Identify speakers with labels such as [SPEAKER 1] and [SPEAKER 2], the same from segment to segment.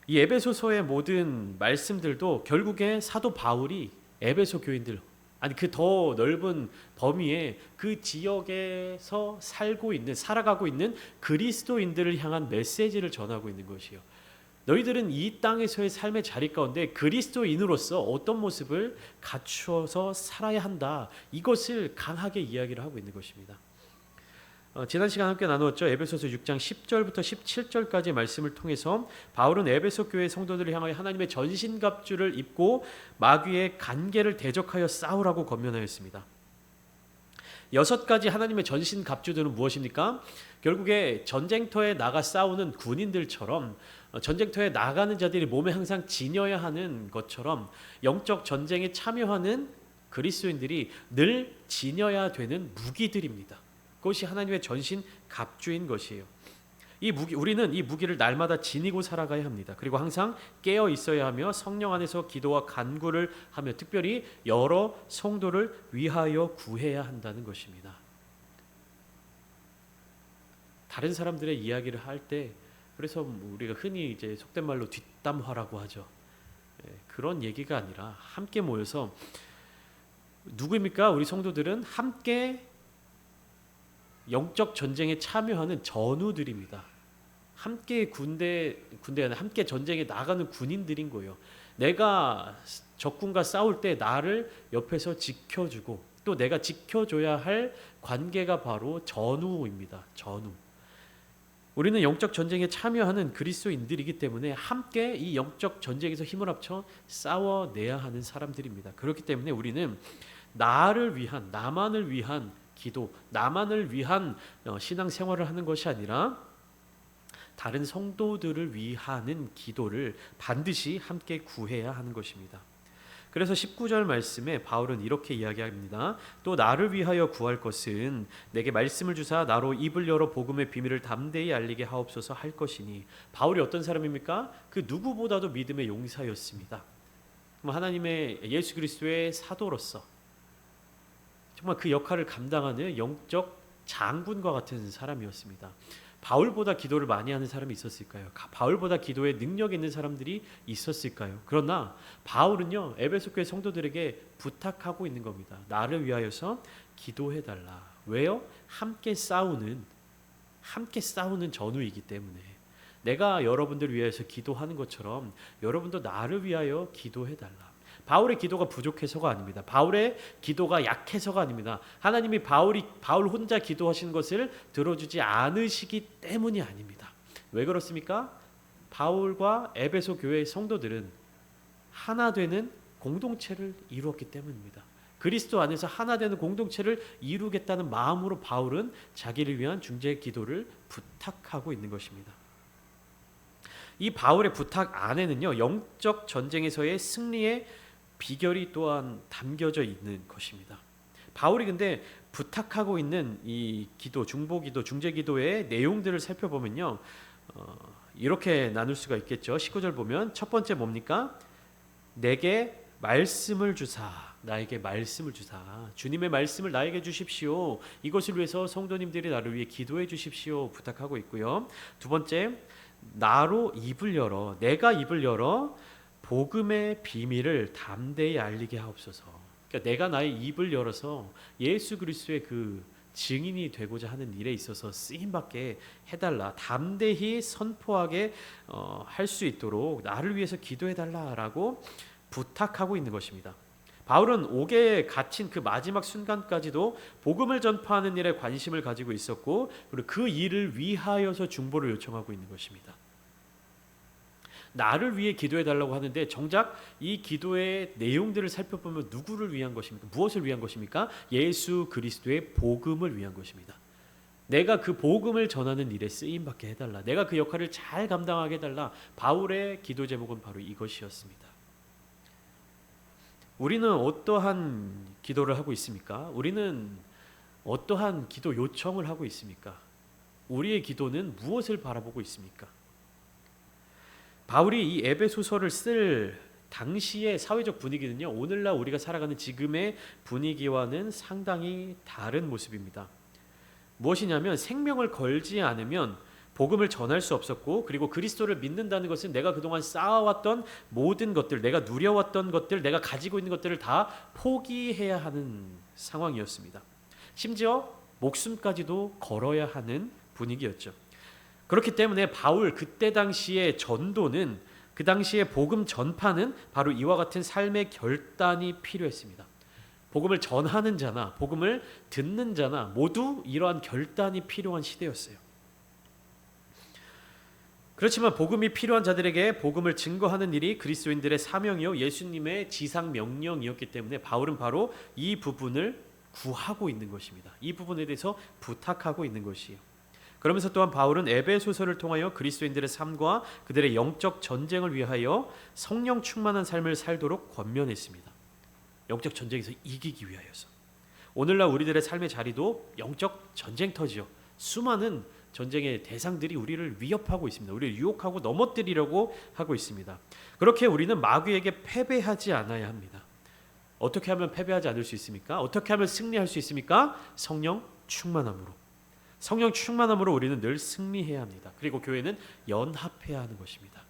[SPEAKER 1] 이 에베소서의 모든 말씀들도 결국에 사도 바울이 에베소 교인들, 아니 그 더 넓은 범위의 그 지역에서 살아가고 있는 그리스도인들을 향한 메시지를 전하고 있는 것이요. 너희들은 이 땅에서의 삶의 자리 가운데 그리스도인으로서 어떤 모습을 갖추어서 살아야 한다. 이것을 강하게 이야기를 하고 있는 것입니다. 지난 시간 함께 나누었죠. 에베소서 6장 10절부터 17절까지 말씀을 통해서 바울은 에베소 교회 성도들을 향하여 하나님의 전신갑주를 입고 마귀의 간계를 대적하여 싸우라고 권면하였습니다. 6가지 하나님의 전신갑주들은 무엇입니까? 결국에 전쟁터에 나가 싸우는 군인들처럼 전쟁터에 나가는 자들이 몸에 항상 지녀야 하는 것처럼 영적 전쟁에 참여하는 그리스도인들이 늘 지녀야 되는 무기들입니다. 그것이 하나님의 전신 갑주인 것이에요. 우리는 이 무기를 날마다 지니고 살아가야 합니다. 그리고 항상 깨어 있어야 하며 성령 안에서 기도와 간구를 하며 특별히 여러 성도를 위하여 구해야 한다는 것입니다. 다른 사람들의 이야기를 할 때, 그래서 우리가 흔히 이제 속된 말로 뒷담화라고 하죠. 그런 얘기가 아니라 함께 모여서, 누구입니까? 우리 성도들은 함께 영적 전쟁에 참여하는 전우들입니다. 함께 함께 전쟁에 나가는 군인들인 거예요. 내가 적군과 싸울 때 나를 옆에서 지켜주고 또 내가 지켜줘야 할 관계가 바로 전우입니다. 전우. 우리는 영적 전쟁에 참여하는 그리스도인들이기 때문에 함께 이 영적 전쟁에서 힘을 합쳐 싸워내야 하는 사람들입니다. 그렇기 때문에 우리는 나만을 위한 기도, 나만을 위한 신앙생활을 하는 것이 아니라 다른 성도들을 위하는 기도를 반드시 함께 구해야 하는 것입니다. 그래서 19절 말씀에 바울은 이렇게 이야기합니다. 또 나를 위하여 구할 것은 내게 말씀을 주사 나로 입을 열어 복음의 비밀을 담대히 알리게 하옵소서 할 것이니. 바울이 어떤 사람입니까? 그 누구보다도 믿음의 용사였습니다. 하나님의 예수 그리스도의 사도로서 정말 그 역할을 감당하는 영적 장군과 같은 사람이었습니다. 바울보다 기도를 많이 하는 사람이 있었을까요? 바울보다 기도에 능력 있는 사람들이 있었을까요? 그러나 바울은요, 에베소 교회 성도들에게 부탁하고 있는 겁니다. 나를 위하여서 기도해달라. 왜요? 함께 싸우는 전우이기 때문에. 내가 여러분들 위해서 기도하는 것처럼 여러분도 나를 위하여 기도해달라. 바울의 기도가 부족해서가 아닙니다. 바울의 기도가 약해서가 아닙니다. 하나님이 바울 혼자 기도하시는 것을 들어주지 않으시기 때문이 아닙니다. 왜 그렇습니까? 바울과 에베소 교회의 성도들은 하나 되는 공동체를 이루었기 때문입니다. 그리스도 안에서 하나 되는 공동체를 이루겠다는 마음으로 바울은 자기를 위한 중재 기도를 부탁하고 있는 것입니다. 이 바울의 부탁 안에는요, 영적 전쟁에서의 승리의 비결이 또한 담겨져 있는 것입니다. 바울이 근데 부탁하고 있는 이 기도, 중보기도, 중재기도의 내용들을 살펴보면요, 이렇게 나눌 수가 있겠죠. 19절 보면 첫 번째 뭡니까? 내게 말씀을 주사, 나에게 말씀을 주사, 주님의 말씀을 나에게 주십시오. 이것을 위해서 성도님들이 나를 위해 기도해 주십시오 부탁하고 있고요. 두 번째, 나로 입을 열어, 내가 입을 열어 복음의 비밀을 담대히 알리게 하옵소서. 그러니까 내가 나의 입을 열어서 예수 그리스도의 그 증인이 되고자 하는 일에 있어서 쓰임받게 해달라. 담대히 선포하게 할 수 있도록 나를 위해서 기도해달라라고 부탁하고 있는 것입니다. 바울은 옥에 갇힌 그 마지막 순간까지도 복음을 전파하는 일에 관심을 가지고 있었고, 그리고 그 일을 위하여서 중보를 요청하고 있는 것입니다. 나를 위해 기도해달라고 하는데 정작 이 기도의 내용들을 살펴보면 누구를 위한 것입니까? 무엇을 위한 것입니까? 예수 그리스도의 복음을 위한 것입니다. 내가 그 복음을 전하는 일에 쓰임받게 해달라. 내가 그 역할을 잘 감당하게 해달라. 바울의 기도 제목은 바로 이것이었습니다. 우리는 어떠한 기도를 하고 있습니까? 우리는 어떠한 기도 요청을 하고 있습니까? 우리의 기도는 무엇을 바라보고 있습니까? 바울이 이 에베소서를 쓸 당시의 사회적 분위기는요, 오늘날 우리가 살아가는 지금의 분위기와는 상당히 다른 모습입니다. 무엇이냐면 생명을 걸지 않으면 복음을 전할 수 없었고, 그리고 그리스도를 믿는다는 것은 내가 그동안 쌓아왔던 모든 것들, 내가 누려왔던 것들, 내가 가지고 있는 것들을 다 포기해야 하는 상황이었습니다. 심지어 목숨까지도 걸어야 하는 분위기였죠. 그렇기 때문에 바울 그때 당시의 전도는, 그 당시의 복음 전파는 바로 이와 같은 삶의 결단이 필요했습니다. 복음을 전하는 자나 복음을 듣는 자나 모두 이러한 결단이 필요한 시대였어요. 그렇지만 복음이 필요한 자들에게 복음을 증거하는 일이 그리스도인들의 사명이요 예수님의 지상 명령이었기 때문에 바울은 바로 이 부분을 구하고 있는 것입니다. 이 부분에 대해서 부탁하고 있는 것이에요. 그러면서 또한 바울은 에베소서를 통하여 그리스도인들의 삶과 그들의 영적 전쟁을 위하여 성령 충만한 삶을 살도록 권면했습니다. 영적 전쟁에서 이기기 위하여서. 오늘날 우리들의 삶의 자리도 영적 전쟁터지요. 수많은 전쟁의 대상들이 우리를 위협하고 있습니다. 우리를 유혹하고 넘어뜨리려고 하고 있습니다. 그렇게 우리는 마귀에게 패배하지 않아야 합니다. 어떻게 하면 패배하지 않을 수 있습니까? 어떻게 하면 승리할 수 있습니까? 성령 충만함으로. 성령 충만함으로 우리는 늘 승리해야 합니다. 그리고 교회는 연합해야 하는 것입니다.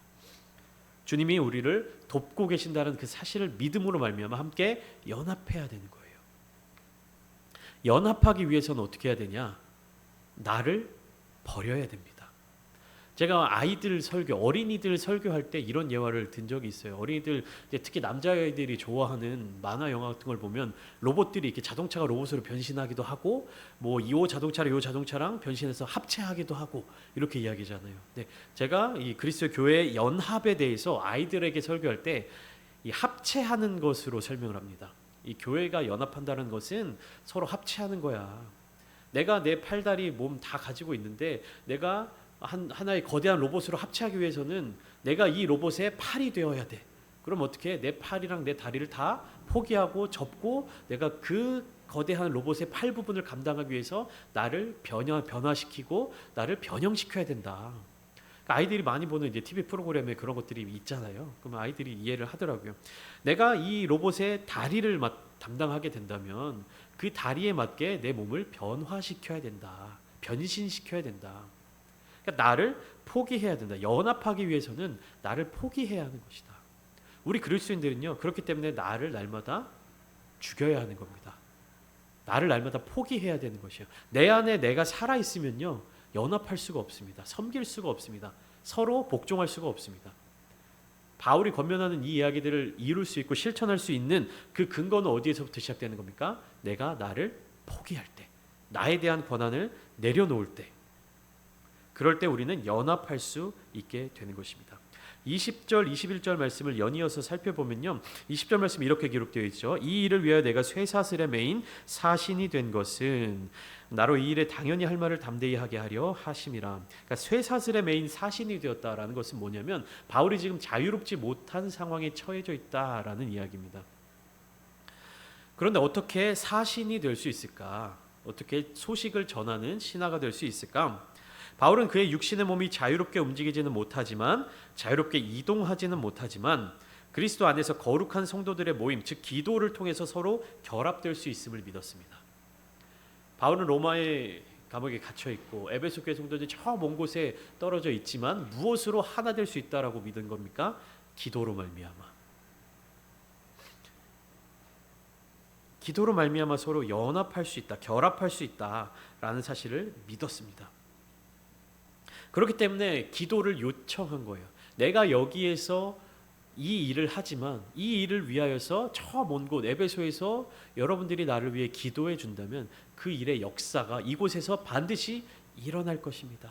[SPEAKER 1] 주님이 우리를 돕고 계신다는 그 사실을 믿음으로 말미암아 함께 연합해야 되는 거예요. 연합하기 위해서는 어떻게 해야 되냐? 나를 버려야 됩니다. 제가 아이들 설교, 어린이들 설교할 때 이런 예화를 든 적이 있어요. 어린이들, 특히 남자아이들이 좋아하는 만화 영화 같은 걸 보면 로봇들이 이렇게 자동차가 로봇으로 변신하기도 하고, 뭐 이 자동차를 이 자동차랑 변신해서 합체하기도 하고 이렇게 이야기잖아요. 근데 제가 이 그리스도 교회 연합에 대해서 아이들에게 설교할 때 이 합체하는 것으로 설명을 합니다. 이 교회가 연합한다는 것은 서로 합체하는 거야. 내가 내 팔다리 몸 다 가지고 있는데 내가 하나의 거대한 로봇으로 합체하기 위해서는 내가 이 로봇의 팔이 되어야 돼. 그럼 어떻게 해? 내 팔이랑 내 다리를 다 포기하고 접고 내가 그 거대한 로봇의 팔 부분을 감당하기 위해서 나를 변화시키고 나를 변형시켜야 된다. 그러니까 아이들이 많이 보는 이제 TV 프로그램에 그런 것들이 있잖아요. 그럼 아이들이 이해를 하더라고요. 내가 이 로봇의 다리를 담당하게 된다면 그 다리에 맞게 내 몸을 변화시켜야 된다. 변신시켜야 된다. 그러니까 나를 포기해야 된다. 연합하기 위해서는 나를 포기해야 하는 것이다. 우리 그리스도인들은요, 그렇기 때문에 나를 날마다 죽여야 하는 겁니다. 나를 날마다 포기해야 되는 것이에요. 내 안에 내가 살아있으면요, 연합할 수가 없습니다. 섬길 수가 없습니다. 서로 복종할 수가 없습니다. 바울이 권면하는 이 이야기들을 이룰 수 있고 실천할 수 있는 그 근거는 어디에서부터 시작되는 겁니까? 내가 나를 포기할 때, 나에 대한 권한을 내려놓을 때, 그럴 때 우리는 연합할 수 있게 되는 것입니다. 20절, 21절 말씀을 연이어서 살펴보면요, 20절 말씀이 이렇게 기록되어 있죠. 이 일을 위하여 내가 쇠사슬에 매인 사신이 된 것은 나로 이 일에 당연히 할 말을 담대히 하게 하려 하심이라. 그러니까 쇠사슬에 매인 사신이 되었다라는 것은 뭐냐면 바울이 지금 자유롭지 못한 상황에 처해져 있다라는 이야기입니다. 그런데 어떻게 사신이 될 수 있을까? 어떻게 소식을 전하는 신하가 될 수 있을까? 바울은 그의 육신의 몸이 자유롭게 움직이지는 못하지만, 자유롭게 이동하지는 못하지만 그리스도 안에서 거룩한 성도들의 모임, 즉 기도를 통해서 서로 결합될 수 있음을 믿었습니다. 바울은 로마의 감옥에 갇혀 있고 에베소 교회 성도들이 저 먼 곳에 떨어져 있지만 무엇으로 하나 될 수 있다라고 믿은 겁니까? 기도로 말미암아. 기도로 말미암아 서로 연합할 수 있다, 결합할 수 있다라는 사실을 믿었습니다. 그렇기 때문에 기도를 요청한 거예요. 내가 여기에서 이 일을 하지만 이 일을 위하여서 저 먼 곳 에베소에서 여러분들이 나를 위해 기도해 준다면 그 일의 역사가 이곳에서 반드시 일어날 것입니다.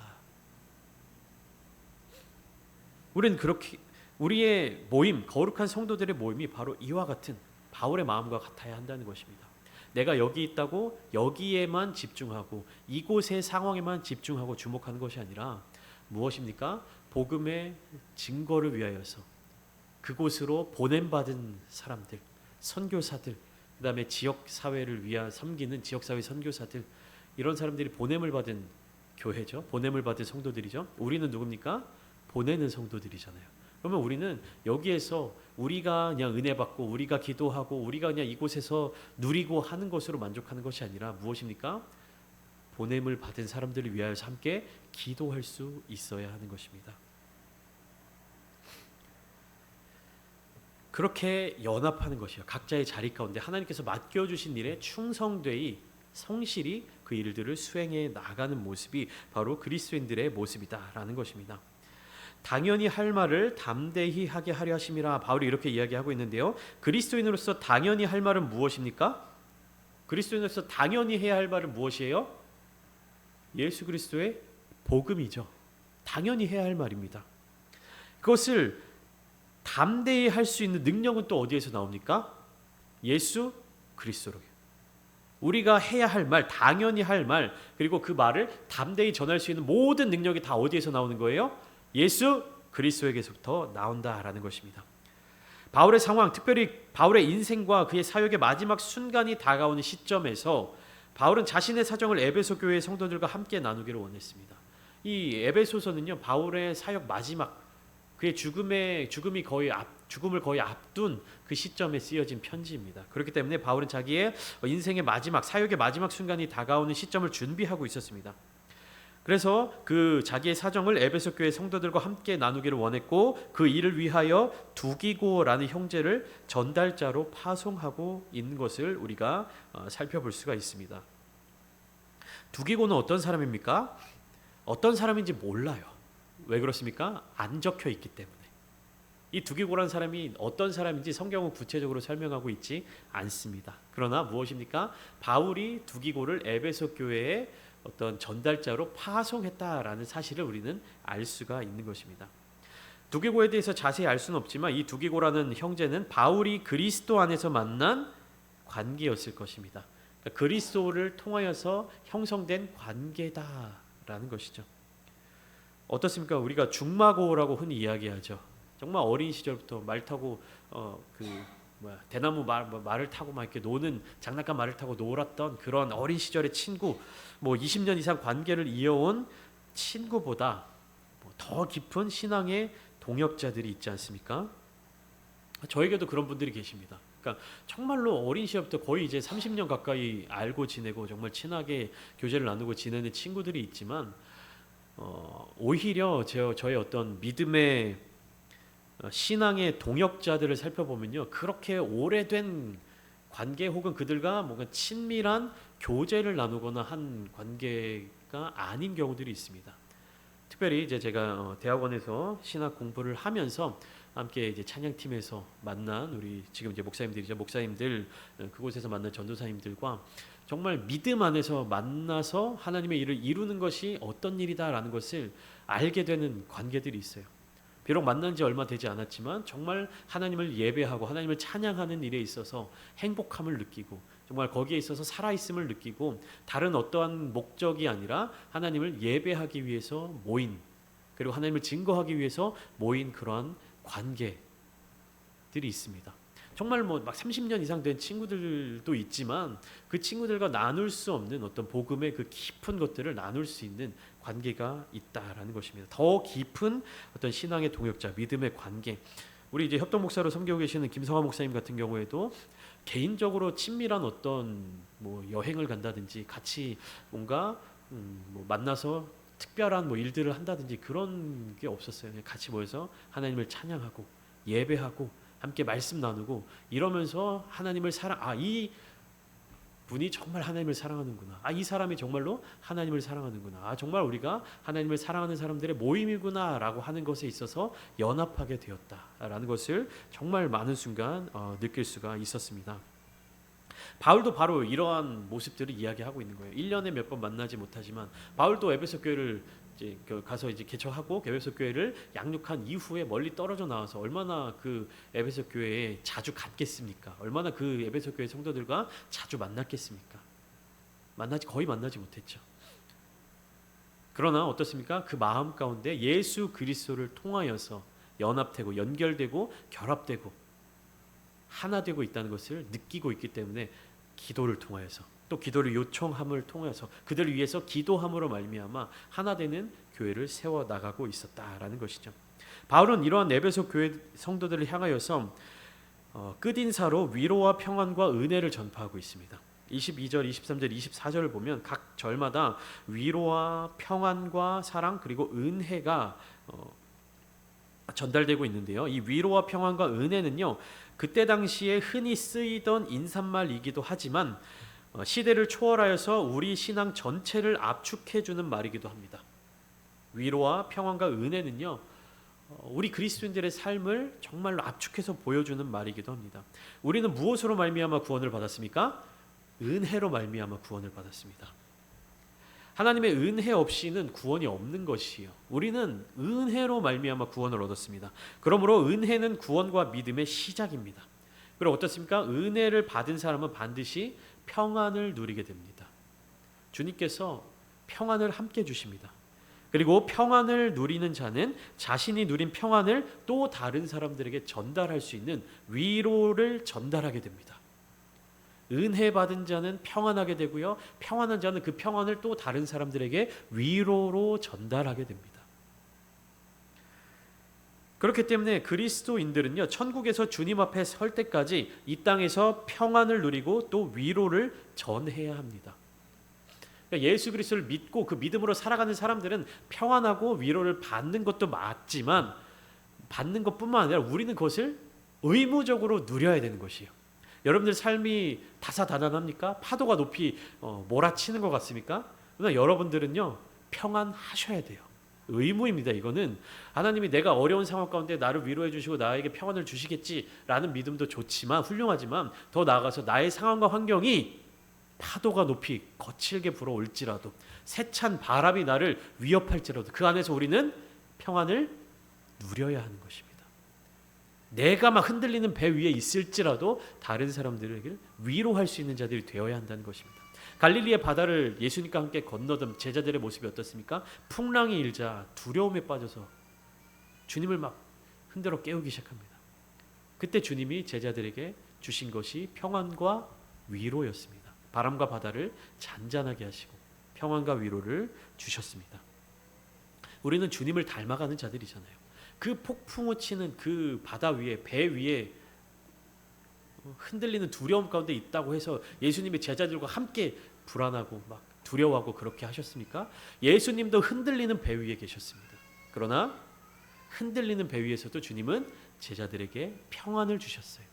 [SPEAKER 1] 우리는 그렇게 우리의 모임, 거룩한 성도들의 모임이 바로 이와 같은 바울의 마음과 같아야 한다는 것입니다. 내가 여기 있다고 여기에만 집중하고 이곳의 상황에만 집중하고 주목하는 것이 아니라 무엇입니까? 복음의 증거를 위하여서 그곳으로 보냄받은 사람들, 선교사들, 그 다음에 지역사회를 위하 섬기는 지역사회 선교사들, 이런 사람들이 보냄을 받은 교회죠. 보냄을 받은 성도들이죠. 우리는 누굽니까? 보내는 성도들이잖아요. 그러면 우리는 여기에서 우리가 그냥 은혜 받고 우리가 기도하고 우리가 그냥 이곳에서 누리고 하는 것으로 만족하는 것이 아니라 무엇입니까? 보냄을 받은 사람들을 위하여서 함께 기도할 수 있어야 하는 것입니다. 그렇게 연합하는 것이요, 각자의 자리 가운데 하나님께서 맡겨주신 일에 충성되이 성실히 그 일들을 수행해 나가는 모습이 바로 그리스도인들의 모습이다라는 것입니다. 당연히 할 말을 담대히 하게 하려 하심이라, 바울이 이렇게 이야기하고 있는데요. 그리스도인으로서 당연히 할 말은 무엇입니까? 그리스도인으로서 당연히 해야 할 말은 무엇이에요? 예수 그리스도의 복음이죠. 당연히 해야 할 말입니다. 그것을 담대히 할 수 있는 능력은 또 어디에서 나옵니까? 예수 그리스도로. 우리가 해야 할 말, 당연히 할 말, 그리고 그 말을 담대히 전할 수 있는 모든 능력이 다 어디에서 나오는 거예요? 예수 그리스도에게서부터 나온다라는 것입니다. 바울의 상황, 특별히 바울의 인생과 그의 사역의 마지막 순간이 다가오는 시점에서 바울은 자신의 사정을 에베소 교회의 성도들과 함께 나누기를 원했습니다. 이 에베소서는요, 바울의 사역 마지막, 그의 죽음을 거의 앞둔 그 시점에 쓰여진 편지입니다. 그렇기 때문에 바울은 자기의 인생의 마지막, 사역의 마지막 순간이 다가오는 시점을 준비하고 있었습니다. 그래서 그 자기의 사정을 에베소 교회 성도들과 함께 나누기를 원했고, 그 일을 위하여 두기고라는 형제를 전달자로 파송하고 있는 것을 우리가 살펴볼 수가 있습니다. 두기고는 어떤 사람입니까? 어떤 사람인지 몰라요. 왜 그렇습니까? 안 적혀 있기 때문에. 이 두기고라는 사람이 어떤 사람인지 성경은 구체적으로 설명하고 있지 않습니다. 그러나 무엇입니까? 바울이 두기고를 에베소 교회에 어떤 전달자로 파송했다라는 사실을 우리는 알 수가 있는 것입니다. 두기고에 대해서 자세히 알 수는 없지만 이 두기고라는 형제는 바울이 그리스도 안에서 만난 관계였을 것입니다. 그러니까 그리스도를 통하여서 형성된 관계다라는 것이죠. 어떻습니까? 우리가 중마고라고 흔히 이야기하죠. 정말 어린 시절부터 말 타고 대나무 말을 타고 막 이렇게 노는, 장난감 말을 타고 놀았던 그런 어린 시절의 친구, 20년 이상 관계를 이어온 친구보다 더 깊은 신앙의 동역자들이 있지 않습니까? 저에게도 그런 분들이 계십니다. 그러니까 정말로 어린 시절부터 거의 이제 30년 가까이 알고 지내고 정말 친하게 교제를 나누고 지내는 친구들이 있지만, 오히려 저의 어떤 믿음의 신앙의 동역자들을 살펴보면요, 그렇게 오래된 관계 혹은 그들과 뭔가 친밀한 교제를 나누거나 한 관계가 아닌 경우들이 있습니다. 특별히 이제 제가 대학원에서 신학 공부를 하면서 함께 이제 찬양팀에서 만난 우리 지금 이제 목사님들, 그곳에서 만난 전도사님들과 정말 믿음 안에서 만나서 하나님의 일을 이루는 것이 어떤 일이다라는 것을 알게 되는 관계들이 있어요. 비록 만난 지 얼마 되지 않았지만 정말 하나님을 예배하고 하나님을 찬양하는 일에 있어서 행복함을 느끼고, 정말 거기에 있어서 살아있음을 느끼고, 다른 어떠한 목적이 아니라 하나님을 예배하기 위해서 모인, 그리고 하나님을 증거하기 위해서 모인 그러한 관계들이 있습니다. 정말 막 30년 이상 된 친구들도 있지만 그 친구들과 나눌 수 없는 어떤 복음의 그 깊은 것들을 나눌 수 있는 관계가 있다라는 것입니다. 더 깊은 어떤 신앙의 동역자, 믿음의 관계. 우리 이제 협동 목사로 섬기고 계시는 김성환 목사님 같은 경우에도 개인적으로 친밀한 어떤 여행을 간다든지 같이 뭔가 만나서 특별한 일들을 한다든지 그런 게 없었어요. 그냥 같이 모여서 하나님을 찬양하고 예배하고 함께 말씀 나누고 이러면서 하나님을 이 분이 정말 하나님을 사랑하는구나. 이 사람이 정말로 하나님을 사랑하는구나. 정말 우리가 하나님을 사랑하는 사람들의 모임이구나라고 하는 것에 있어서 연합하게 되었다라는 것을 정말 많은 순간 느낄 수가 있었습니다. 바울도 바로 이러한 모습들을 이야기하고 있는 거예요. 1년에 몇 번 만나지 못하지만 바울도 에베소 교회를 이제 가서 이제 개척하고 에베소 교회를 양육한 이후에 멀리 떨어져 나와서 얼마나 그 에베소 교회에 자주 갔겠습니까? 얼마나 그 에베소 교회 성도들과 자주 만났겠습니까? 거의 만나지 못했죠. 그러나 어떻습니까? 그 마음 가운데 예수 그리스도를 통하여서 연합되고 연결되고 결합되고 하나 되고 있다는 것을 느끼고 있기 때문에 기도를 통하여서, 또 기도를 요청함을 통해서 그들을 위해서 기도함으로 말미암아 하나 되는 교회를 세워 나가고 있었다라는 것이죠. 바울은 이러한 에베소 교회 성도들을 향하여서 끝인사로 위로와 평안과 은혜를 전파하고 있습니다. 22절, 23절, 24절을 보면 각 절마다 위로와 평안과 사랑 그리고 은혜가 전달되고 있는데요. 이 위로와 평안과 은혜는요. 그때 당시에 흔히 쓰이던 인사말이기도 하지만 시대를 초월하여서 우리 신앙 전체를 압축해 주는 말이기도 합니다. 위로와 평안과 은혜는요. 우리 그리스도인들의 삶을 정말로 압축해서 보여주는 말이기도 합니다. 우리는 무엇으로 말미암아 구원을 받았습니까? 은혜로 말미암아 구원을 받았습니다. 하나님의 은혜 없이는 구원이 없는 것이요. 우리는 은혜로 말미암아 구원을 얻었습니다. 그러므로 은혜는 구원과 믿음의 시작입니다. 그리고 어떻습니까? 은혜를 받은 사람은 반드시 평안을 누리게 됩니다. 주님께서 평안을 함께 주십니다. 그리고 평안을 누리는 자는 자신이 누린 평안을 또 다른 사람들에게 전달할 수 있는 위로를 전달하게 됩니다. 은혜 받은 자는 평안하게 되고요. 평안한 자는 그 평안을 또 다른 사람들에게 위로로 전달하게 됩니다. 그렇기 때문에 그리스도인들은요. 천국에서 주님 앞에 설 때까지 이 땅에서 평안을 누리고 또 위로를 전해야 합니다. 그러니까 예수 그리스도를 믿고 그 믿음으로 살아가는 사람들은 평안하고 위로를 받는 것도 맞지만 받는 것뿐만 아니라 우리는 그것을 의무적으로 누려야 되는 것이에요. 여러분들 삶이 다사다난합니까? 파도가 높이 몰아치는 것 같습니까? 그러나 여러분들은요 평안하셔야 돼요. 의무입니다. 이거는 하나님이 내가 어려운 상황 가운데 나를 위로해 주시고 나에게 평안을 주시겠지라는 믿음도 좋지만 훌륭하지만 더 나아가서 나의 상황과 환경이 파도가 높이 거칠게 불어올지라도 세찬 바람이 나를 위협할지라도 그 안에서 우리는 평안을 누려야 하는 것입니다. 내가 막 흔들리는 배 위에 있을지라도 다른 사람들에게 위로할 수 있는 자들이 되어야 한다는 것입니다. 갈릴리의 바다를 예수님과 함께 건너던 제자들의 모습이 어떻습니까? 풍랑이 일자 두려움에 빠져서 주님을 막 흔들어 깨우기 시작합니다. 그때 주님이 제자들에게 주신 것이 평안과 위로였습니다. 바람과 바다를 잔잔하게 하시고 평안과 위로를 주셨습니다. 우리는 주님을 닮아가는 자들이잖아요. 그 폭풍우 치는 그 바다 위에 배 위에 흔들리는 두려움 가운데 있다고 해서 예수님의 제자들과 함께 불안하고 막 두려워하고 그렇게 하셨습니까? 예수님도 흔들리는 배 위에 계셨습니다. 그러나 흔들리는 배 위에서도 주님은 제자들에게 평안을 주셨어요.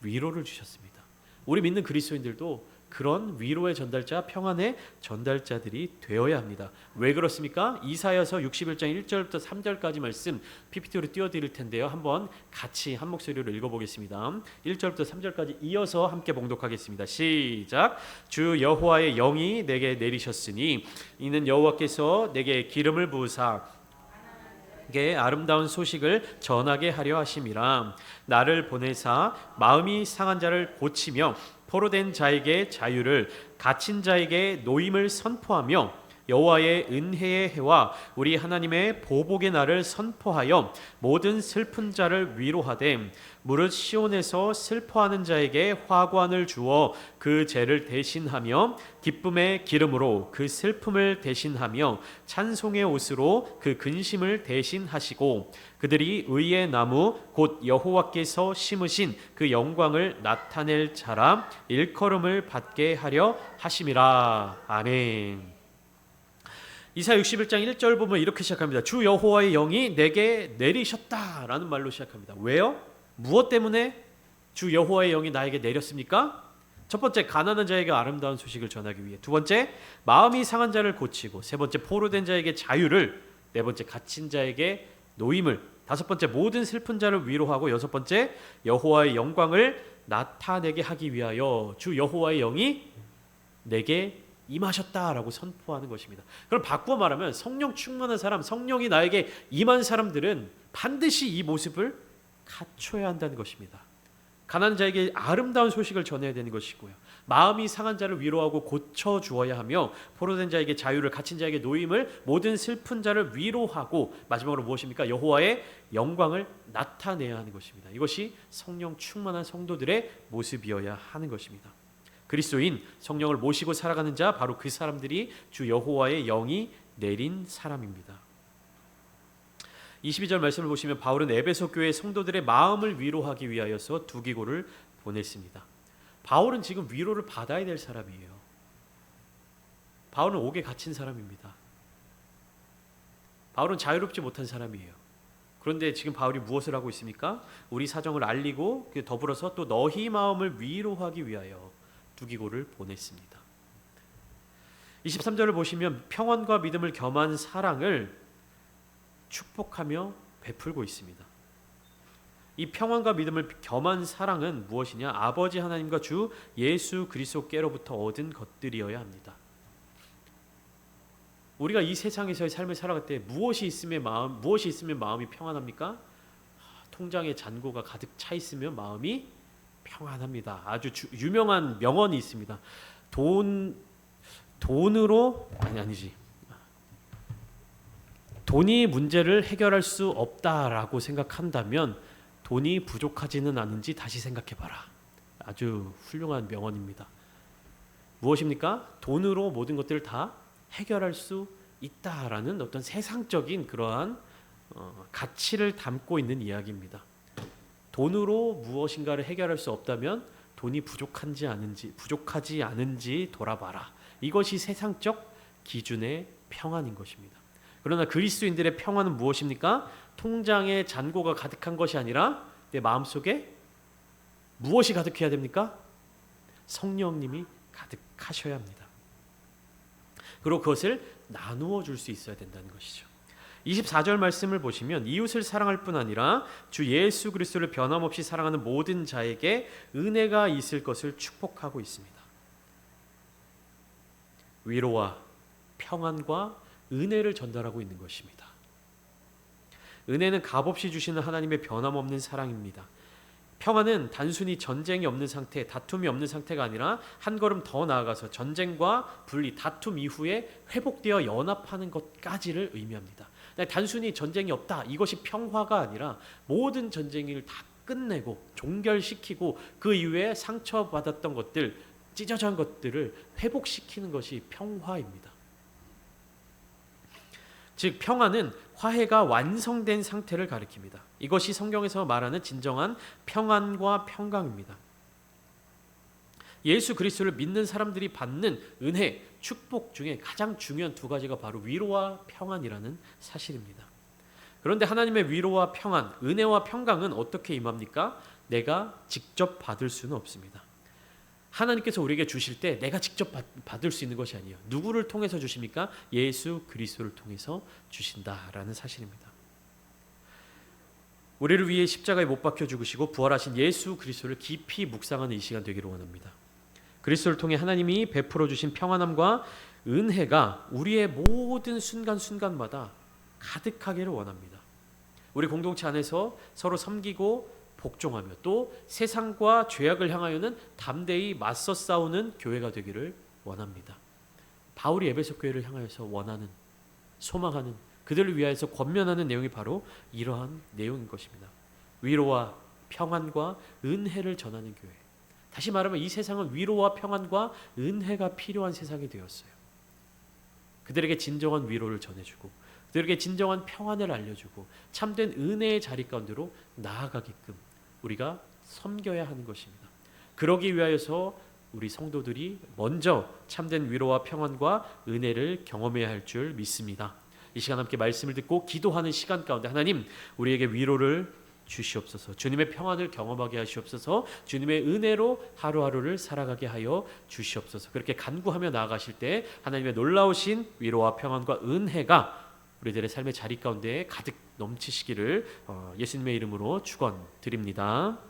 [SPEAKER 1] 위로를 주셨습니다. 우리 믿는 그리스도인들도 그런 위로의 전달자, 평안의 전달자들이 되어야 합니다. 왜 그렇습니까? 이사야서 61장 1절부터 3절까지 말씀 PPT로 띄워드릴 텐데요. 한번 같이 한 목소리로 읽어보겠습니다. 1절부터 3절까지 이어서 함께 봉독하겠습니다. 시작. 주 여호와의 영이 내게 내리셨으니 이는 여호와께서 내게 기름을 부으사 게 아름다운 소식을 전하게 하려 하심이라. 나를 보내사 마음이 상한 자를 고치며 포로된 자에게 자유를 갇힌 자에게 노임을 선포하며 여호와의 은혜의 해와 우리 하나님의 보복의 날을 선포하여 모든 슬픈 자를 위로하되 무릇 시온에서 슬퍼하는 자에게 화관을 주어 그 죄를 대신하며 기쁨의 기름으로 그 슬픔을 대신하며 찬송의 옷으로 그 근심을 대신하시고 그들이 의의 나무 곧 여호와께서 심으신 그 영광을 나타낼 자라 일컬음을 받게 하려 하심이라. 아멘. 이사야 61장 1절 보면 이렇게 시작합니다. 주 여호와의 영이 내게 내리셨다라는 말로 시작합니다. 왜요? 무엇 때문에 주 여호와의 영이 나에게 내렸습니까? 첫 번째, 가난한 자에게 아름다운 소식을 전하기 위해. 두 번째, 마음이 상한 자를 고치고. 세 번째, 포로된 자에게 자유를. 네 번째, 갇힌 자에게 노임을. 다섯 번째, 모든 슬픈 자를 위로하고. 여섯 번째, 여호와의 영광을 나타내게 하기 위하여 주 여호와의 영이 내게 임하셨다라고 선포하는 것입니다. 그럼 바꾸어 말하면 성령 충만한 사람, 성령이 나에게 임한 사람들은 반드시 이 모습을 갖춰야 한다는 것입니다. 가난한 자에게 아름다운 소식을 전해야 되는 것이고요. 마음이 상한 자를 위로하고 고쳐 주어야 하며 포로된 자에게 자유를, 갇힌 자에게 노임을, 모든 슬픈 자를 위로하고 마지막으로 무엇입니까? 여호와의 영광을 나타내야 하는 것입니다. 이것이 성령 충만한 성도들의 모습이어야 하는 것입니다. 그리스도인 성령을 모시고 살아가는 자, 바로 그 사람들이 주 여호와의 영이 내린 사람입니다. 22절 말씀을 보시면 바울은 에베소 교회 성도들의 마음을 위로하기 위하여서 두기고를 보냈습니다. 바울은 지금 위로를 받아야 될 사람이에요. 바울은 옥에 갇힌 사람입니다. 바울은 자유롭지 못한 사람이에요. 그런데 지금 바울이 무엇을 하고 있습니까? 우리 사정을 알리고 더불어서 또 너희 마음을 위로하기 위하여 두기고를 보냈습니다. 23절을 보시면 평안과 믿음을 겸한 사랑을 축복하며 베풀고 있습니다. 이 평안과 믿음을 겸한 사랑은 무엇이냐? 아버지 하나님과 주 예수 그리스도께로부터 얻은 것들이어야 합니다. 우리가 이 세상에서의 삶을 살아갈 때 무엇이 있으면 마음이 평안합니까? 통장에 잔고가 가득 차 있으면 마음이 평안합니다. 아주 유명한 명언이 있습니다. 돈이 문제를 해결할 수 없다라고 생각한다면 돈이 부족하지는 않은지 다시 생각해봐라. 아주 훌륭한 명언입니다. 무엇입니까? 돈으로 모든 것들을 다 해결할 수 있다라는 어떤 세상적인 그러한 가치를 담고 있는 이야기입니다. 돈으로 무엇인가를 해결할 수 없다면 돈이 부족하지 않은지 돌아봐라. 이것이 세상적 기준의 평안인 것입니다. 그러나 그리스도인들의 평안은 무엇입니까? 통장에 잔고가 가득한 것이 아니라 내 마음속에 무엇이 가득해야 됩니까? 성령님이 가득하셔야 합니다. 그리고 그것을 나누어 줄 수 있어야 된다는 것이죠. 24절 말씀을 보시면 이웃을 사랑할 뿐 아니라 주 예수 그리스도를 변함없이 사랑하는 모든 자에게 은혜가 있을 것을 축복하고 있습니다. 위로와 평안과 은혜를 전달하고 있는 것입니다. 은혜는 값없이 주시는 하나님의 변함없는 사랑입니다. 평안은 단순히 전쟁이 없는 상태, 다툼이 없는 상태가 아니라 한 걸음 더 나아가서 전쟁과 분리, 다툼 이후에 회복되어 연합하는 것까지를 의미합니다. 단순히 전쟁이 없다, 이것이 평화가 아니라 모든 전쟁을 다 끝내고 종결시키고 그 이후에 상처받았던 것들, 찢어진 것들을 회복시키는 것이 평화입니다. 즉 평안은 화해가 완성된 상태를 가리킵니다. 이것이 성경에서 말하는 진정한 평안과 평강입니다. 예수 그리스도를 믿는 사람들이 받는 은혜, 축복 중에 가장 중요한 두 가지가 바로 위로와 평안이라는 사실입니다. 그런데 하나님의 위로와 평안, 은혜와 평강은 어떻게 임합니까? 내가 직접 받을 수는 없습니다. 하나님께서 우리에게 주실 때 내가 직접 받을 수 있는 것이 아니에요. 누구를 통해서 주십니까? 예수 그리스도를 통해서 주신다라는 사실입니다. 우리를 위해 십자가에 못 박혀 죽으시고 부활하신 예수 그리스도를 깊이 묵상하는 이 시간 되기를 원합니다. 그리스도를 통해 하나님이 베풀어 주신 평안함과 은혜가 우리의 모든 순간순간마다 가득하기를 원합니다. 우리 공동체 안에서 서로 섬기고 복종하며 또 세상과 죄악을 향하여는 담대히 맞서 싸우는 교회가 되기를 원합니다. 바울이 에베소 교회를 향하여서 원하는, 소망하는, 그들을 위하여서 권면하는 내용이 바로 이러한 내용인 것입니다. 위로와 평안과 은혜를 전하는 교회. 다시 말하면 이 세상은 위로와 평안과 은혜가 필요한 세상이 되었어요. 그들에게 진정한 위로를 전해주고 그들에게 진정한 평안을 알려주고 참된 은혜의 자리 가운데로 나아가게끔 우리가 섬겨야 하는 것입니다. 그러기 위하여서 우리 성도들이 먼저 참된 위로와 평안과 은혜를 경험해야 할 줄 믿습니다. 이 시간 함께 말씀을 듣고 기도하는 시간 가운데 하나님 우리에게 위로를 주시옵소서. 주님의 평안을 경험하게 하시옵소서. 주님의 은혜로 하루하루를 살아가게 하여 주시옵소서. 그렇게 간구하며 나아가실 때 하나님의 놀라우신 위로와 평안과 은혜가 우리들의 삶의 자리 가운데 가득 넘치시기를 예수님의 이름으로 축원드립니다.